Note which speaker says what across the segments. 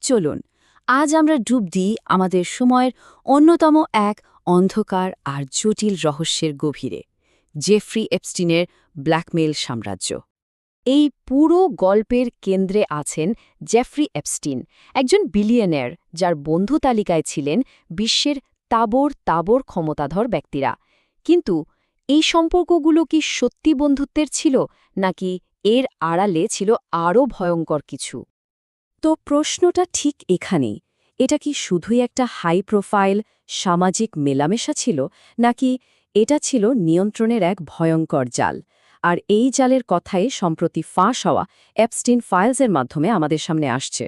Speaker 1: চলুন আজ আমরা ডুব দিই আমাদের সময়ের অন্যতম এক অন্ধকার আর জটিল রহস্যের গভীরে, জেফ্রি এপস্টিনের ব্ল্যাকমেইল সাম্রাজ্য। এই পুরো গল্পের কেন্দ্রে আছেন জেফ্রি এপস্টিন, একজন বিলিয়নিয়ার যার বন্ধু তালিকায় ছিলেন বিশ্বের তাবড় তাবড় ক্ষমতাধর ব্যক্তিরা। কিন্তু এই সম্পর্কগুলো কি সত্যি বন্ধুত্বের ছিল, নাকি এর আড়ালে ছিল আরও ভয়ঙ্কর কিছু? তো প্রশ্নটা ঠিক এখানেই। এটা কি শুধুই একটা হাই প্রোফাইল সামাজিক মেলামেশা ছিল, নাকি এটা ছিল নিয়ন্ত্রণের এক ভয়ঙ্কর জাল? আর এই জালের কথাই সম্প্রতি ফাঁস হওয়া এপস্টিন ফাইলসের মাধ্যমে আমাদের সামনে আসছে।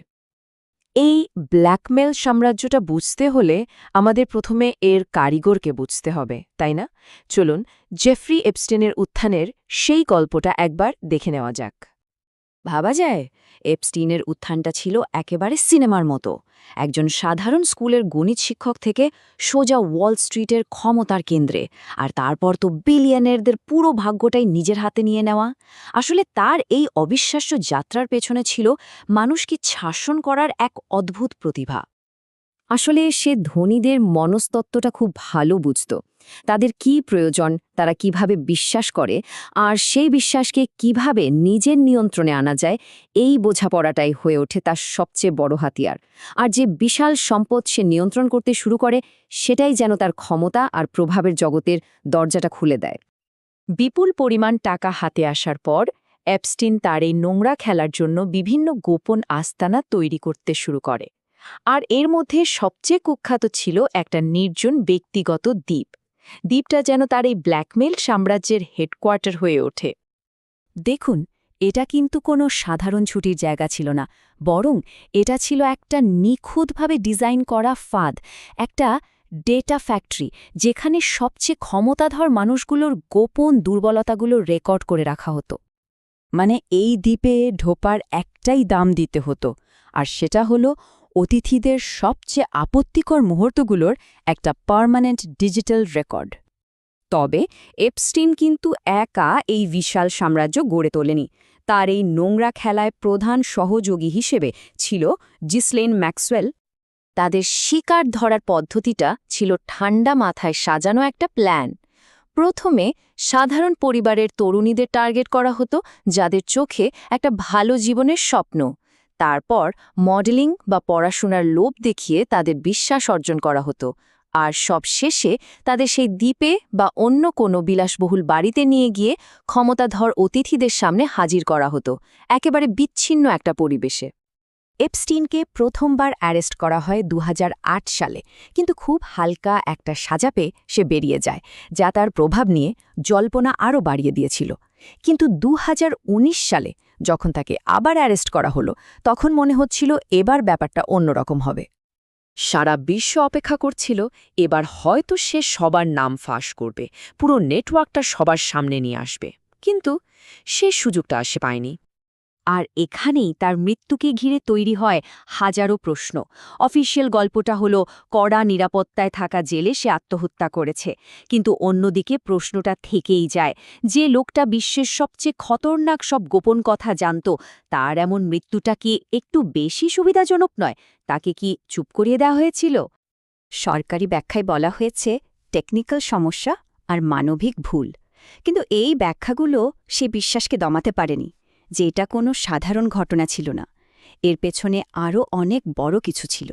Speaker 1: এই ব্ল্যাকমেল সাম্রাজ্যটা বুঝতে হলে আমাদের প্রথমে এর কারিগরকে বুঝতে হবে, তাই না? চলুন জেফ্রি এপস্টিনের উত্থানের সেই গল্পটা একবার দেখে নেওয়া যাক। ভাবা যায় এপস্টিনের উত্থানটা ছিল একেবারে সিনেমার মতো। একজন সাধারণ স্কুলের গণিত শিক্ষক থেকে সোজা ওয়াল স্ট্রিটের ক্ষমতার কেন্দ্রে, আর তারপর তো বিলিয়নিয়ারদের পুরো ভাগ্যটাই নিজের হাতে নিয়ে নেওয়া। আসলে তার এই অবিশ্বাস্য যাত্রার পেছনে ছিল মানুষকে শাসন করার এক অদ্ভুত প্রতিভা। আসলে সে ধনীদের মনস্তত্ত্বটা খুব ভালো বুঝত। তাদের কি প্রয়োজন, তারা কিভাবে বিশ্বাস করে, আর সেই বিশ্বাসকে কিভাবে নিজের নিয়ন্ত্রণে আনা যায়, এই বোঝাপড়াটাই হয়ে ওঠে তার সবচেয়ে বড় হাতিয়ার। আর যে বিশাল সম্পদ সে নিয়ন্ত্রণ করতে শুরু করে, সেটাই যেন তার ক্ষমতা আর প্রভাবের জগতের দরজাটা খুলে দেয়। বিপুল পরিমাণ টাকা হাতে আসার পর এপস্টিন তার এই নোংরা খেলার জন্য বিভিন্ন গোপন আস্তানা তৈরি করতে শুরু করে। আর এর মধ্যে সবচেয়ে কুখ্যাত ছিল একটা নির্জন ব্যক্তিগত দ্বীপ। দ্বীপটা যেন তার এই ব্ল্যাকমেল সাম্রাজ্যের হেডকোয়ার্টার হয়ে ওঠে। দেখুন, এটা কিন্তু কোনো সাধারণ ছুটির জায়গা ছিল না, বরং এটা ছিল একটা নিখুঁতভাবে ডিজাইন করা ফাঁদ, একটা ডেটা ফ্যাক্টরি, যেখানে সবচেয়ে ক্ষমতাধর মানুষগুলোর গোপন দুর্বলতাগুলো রেকর্ড করে রাখা হতো। মানে এই দ্বীপে ঢোপার একটাই দাম দিতে হতো, আর সেটা হলো অতিথিদের সবচেয়ে আপত্তিকর মুহূর্তগুলোর একটা পার্মানেন্ট ডিজিটাল রেকর্ড। তবে এপস্টিন কিন্তু একা এই বিশাল সাম্রাজ্য গড়ে তোলেনি। তার এই নোংরা খেলায় প্রধান সহযোগী হিসেবে ছিল জিসলেন ম্যাক্সওয়েল। তাদের শিকার ধরার পদ্ধতিটা ছিল ঠান্ডা মাথায় সাজানো একটা প্ল্যান। প্রথমে সাধারণ পরিবারের তরুণীদের টার্গেট করা হতো, যাদের চোখে একটা ভালো জীবনের স্বপ্ন। তারপর মডেলিং বা পড়াশোনার লোভ দেখিয়ে তাদের বিশ্বাস অর্জন করা হতো। আর সব শেষে তাদের সেই দ্বীপে বা অন্য কোনো বিলাসবহুল বাড়িতে নিয়ে গিয়ে ক্ষমতাধর অতিথিদের সামনে হাজির করা হতো, একেবারে বিচ্ছিন্ন একটা পরিবেশে। এপস্টিনকে প্রথমবার অ্যারেস্ট করা হয় ২০০৮ সালে, কিন্তু খুব হালকা একটা সাজা পেয়ে সে বেরিয়ে যায়, যা তার প্রভাব নিয়ে জল্পনা আরও বাড়িয়ে দিয়েছিল। কিন্তু ২০১৯ সালে যখন তাকে আবার অ্যারেস্ট করা হলো, তখন মনে হচ্ছিল এবার ব্যাপারটা অন্যরকম হবে। সারা বিশ্ব অপেক্ষা করছিল, এবার হয়তো সে সবার নাম ফাঁস করবে, পুরো নেটওয়ার্কটা সবার সামনে নিয়ে আসবে। কিন্তু সে সুযোগটা আসে পায়নি। আর এখানেই তার মৃত্যুকে ঘিরে তৈরি হয় হাজারো প্রশ্ন। অফিসিয়াল গল্পটা হলো কড়া নিরাপত্তায় থাকা জেলে সে আত্মহত্যা করেছে, কিন্তু অন্যদিকে প্রশ্নটা থেকেই যায়, যে লোকটা বিশ্বের সবচেয়ে খতরনাক সব গোপন কথা জানত, তার এমন মৃত্যুটা কি একটু বেশি সুবিধাজনক নয়? তাকে কি চুপ করিয়ে দেওয়া হয়েছিল? সরকারি ব্যাখ্যায় বলা হয়েছে টেকনিক্যাল সমস্যা আর মানবিক ভুল, কিন্তু এই ব্যাখ্যাগুলো সে বিশ্বাসকে দমাতে পারেনি যে এটা কোনো সাধারণ ঘটনা ছিল না, এর পেছনে আরও অনেক বড় কিছু ছিল।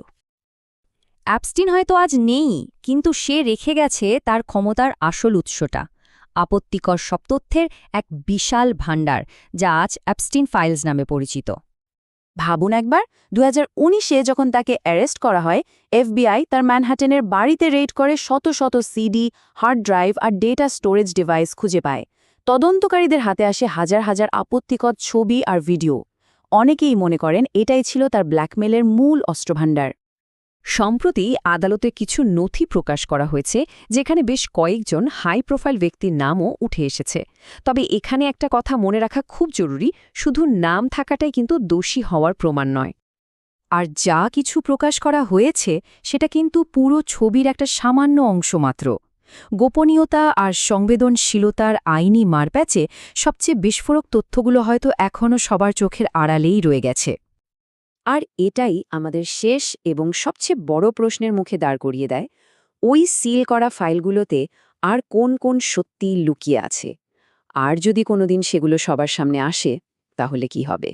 Speaker 1: অ্যাপস্টিন হয়তো আজ নেই, কিন্তু সে রেখে গেছে তার ক্ষমতার আসল উৎসটা, আপত্তিকর সব তথ্যের এক বিশাল ভাণ্ডার, যা আজ অ্যাপস্টিন ফাইলস নামে পরিচিত। ভাবুন একবার, ২০১৯-এ যখন তাকে অ্যারেস্ট করা হয়, এফবিআই তার ম্যানহাটেনের বাড়িতে রেড করে শত শত সিডি, হার্ড ড্রাইভ আর ডেটা স্টোরেজ ডিভাইস খুঁজে পায়। তদন্তকারীদের হাতে আসে হাজার হাজার আপত্তিকর ছবি আর ভিডিও। অনেকেই মনে করেন এটাই ছিল তার ব্ল্যাকমেলের মূল অস্ত্রভাণ্ডার। সম্প্রতি আদালতে কিছু নথি প্রকাশ করা হয়েছে, যেখানে বেশ কয়েকজন হাই প্রোফাইল ব্যক্তির নামও উঠে এসেছে। তবে এখানে একটা কথা মনে রাখা খুব জরুরি, শুধু নাম থাকাটাই কিন্তু দোষী হওয়ার প্রমাণ নয়। আর যা কিছু প্রকাশ করা হয়েছে সেটা কিন্তু পুরো ছবির একটা সামান্য অংশ মাত্র। গোপনীয়তা আর সংবেদনশীলতার আইনি মারপ্যাচে সবচেয়ে বিস্ফোরক তথ্যগুলো হয়তো এখনও সবার চোখের আড়ালেই রয়ে গেছে। আর এটাই আমাদের শেষ এবং সবচেয়ে বড় প্রশ্নের মুখে দাঁড় করিয়ে দেয়, ওই সিল করা ফাইলগুলোতে আর কোন কোন সত্যি লুকিয়ে আছে। আর যদি কোনোদিন সেগুলো সবার সামনে আসে, তাহলে কি হবে?